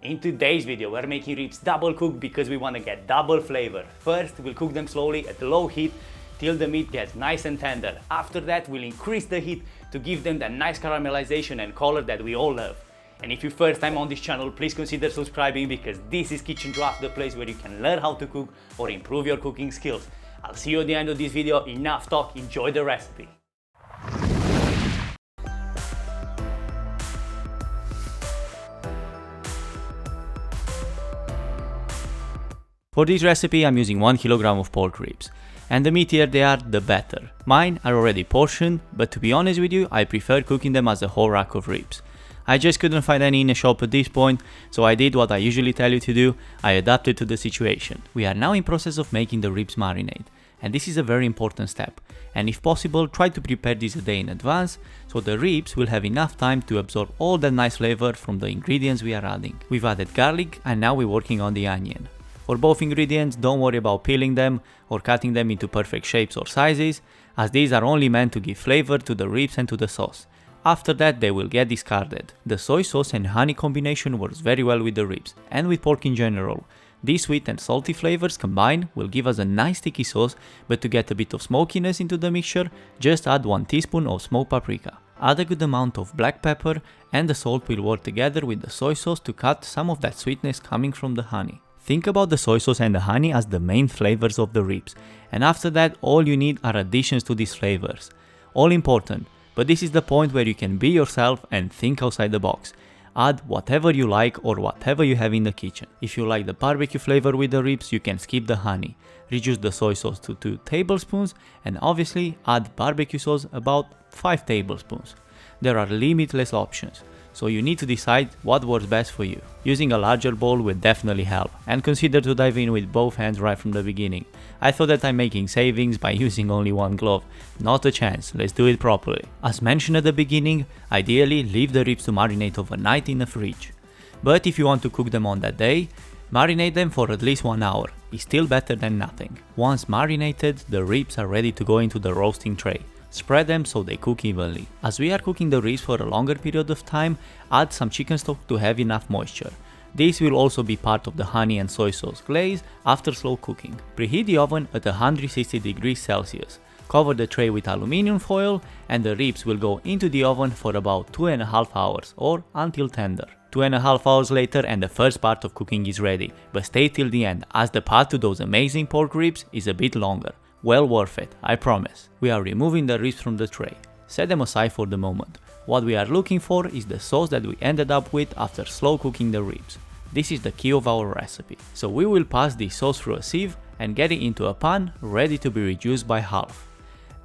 In today's video, we're making ribs double cooked because we want to get double flavor. First, we'll cook them slowly at low heat till the meat gets nice and tender. After that, we'll increase the heat to give them that nice caramelization and color that we all love. And if you're first time on this channel, please consider subscribing because this is Kitchen Draft, the place where you can learn how to cook or improve your cooking skills. I'll see you at the end of this video. Enough talk, enjoy the recipe. For this recipe, I'm using 1 kilogram of pork ribs. And the meatier they are, the better. Mine are already portioned, but to be honest with you, I prefer cooking them as a whole rack of ribs. I just couldn't find any in a shop at this point, so I did what I usually tell you to do. I adapted to the situation. We are now in process of making the ribs marinade, and this is a very important step. And if possible, try to prepare this a day in advance, so the ribs will have enough time to absorb all that nice flavor from the ingredients we are adding. We've added garlic, and now we're working on the onion. For both ingredients, don't worry about peeling them or cutting them into perfect shapes or sizes, as these are only meant to give flavor to the ribs and to the sauce. After that, they will get discarded. The soy sauce and honey combination works very well with the ribs and with pork in general. These sweet and salty flavors combined will give us a nice sticky sauce, but to get a bit of smokiness into the mixture, just add 1 teaspoon of smoked paprika. Add a good amount of black pepper, and the salt will work together with the soy sauce to cut some of that sweetness coming from the honey. Think about the soy sauce and the honey as the main flavors of the ribs, and after that all you need are additions to these flavors. All important, but this is the point where you can be yourself and think outside the box. Add whatever you like or whatever you have in the kitchen. If you like the barbecue flavor with the ribs, you can skip the honey. Reduce the soy sauce to 2 tablespoons and obviously add barbecue sauce about 5 tablespoons. There are limitless options, so you need to decide what works best for you. Using a larger bowl will definitely help, and consider to dive in with both hands right from the beginning. I thought that I'm making savings by using only 1 glove. Not a chance, let's do it properly. As mentioned at the beginning, ideally leave the ribs to marinate overnight in the fridge. But if you want to cook them on that day, marinate them for at least 1 hour. It's still better than nothing. Once marinated, the ribs are ready to go into the roasting tray. Spread them so they cook evenly. As we are cooking the ribs for a longer period of time, add some chicken stock to have enough moisture. This will also be part of the honey and soy sauce glaze after slow cooking. Preheat the oven at 160 degrees Celsius. Cover the tray with aluminum foil and the ribs will go into the oven for about 2.5 hours or until tender. 2.5 hours later and the first part of cooking is ready, but stay till the end as the path to those amazing pork ribs is a bit longer. Well worth it, I promise. We are removing the ribs from the tray. Set them aside for the moment. What we are looking for is the sauce that we ended up with after slow cooking the ribs. This is the key of our recipe. So we will pass this sauce through a sieve and get it into a pan ready to be reduced by half.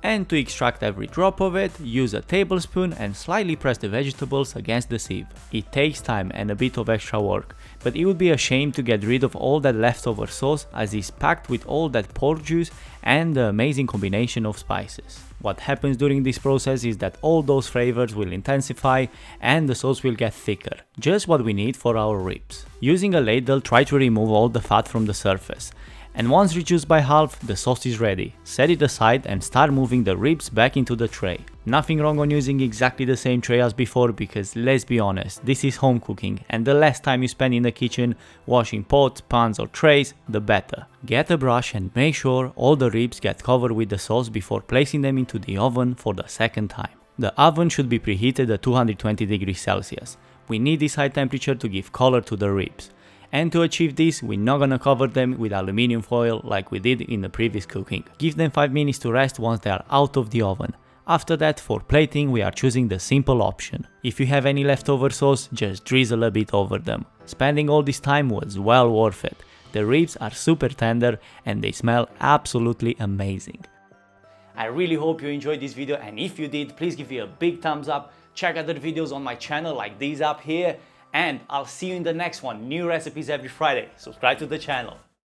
And to extract every drop of it, use a tablespoon and slightly press the vegetables against the sieve. It takes time and a bit of extra work, but it would be a shame to get rid of all that leftover sauce as it's packed with all that pork juice and the amazing combination of spices. What happens during this process is that all those flavors will intensify and the sauce will get thicker, just what we need for our ribs. Using a ladle, try to remove all the fat from the surface. And once reduced by half, the sauce is ready. Set it aside and start moving the ribs back into the tray. Nothing wrong on using exactly the same tray as before because let's be honest, this is home cooking and the less time you spend in the kitchen washing pots, pans or trays, the better. Get a brush and make sure all the ribs get covered with the sauce before placing them into the oven for the second time. The oven should be preheated at 220 degrees Celsius. We need this high temperature to give color to the ribs. And to achieve this, we're not gonna cover them with aluminum foil like we did in the previous cooking. Give them 5 minutes to rest once they are out of the oven. After that, for plating, we are choosing the simple option. If you have any leftover sauce, just drizzle a bit over them. Spending all this time was well worth it. The ribs are super tender and they smell absolutely amazing. I really hope you enjoyed this video, and if you did, please give it a big thumbs up. Check other videos on my channel like these up here. And I'll see you in the next one. New recipes every Friday. Subscribe to the channel.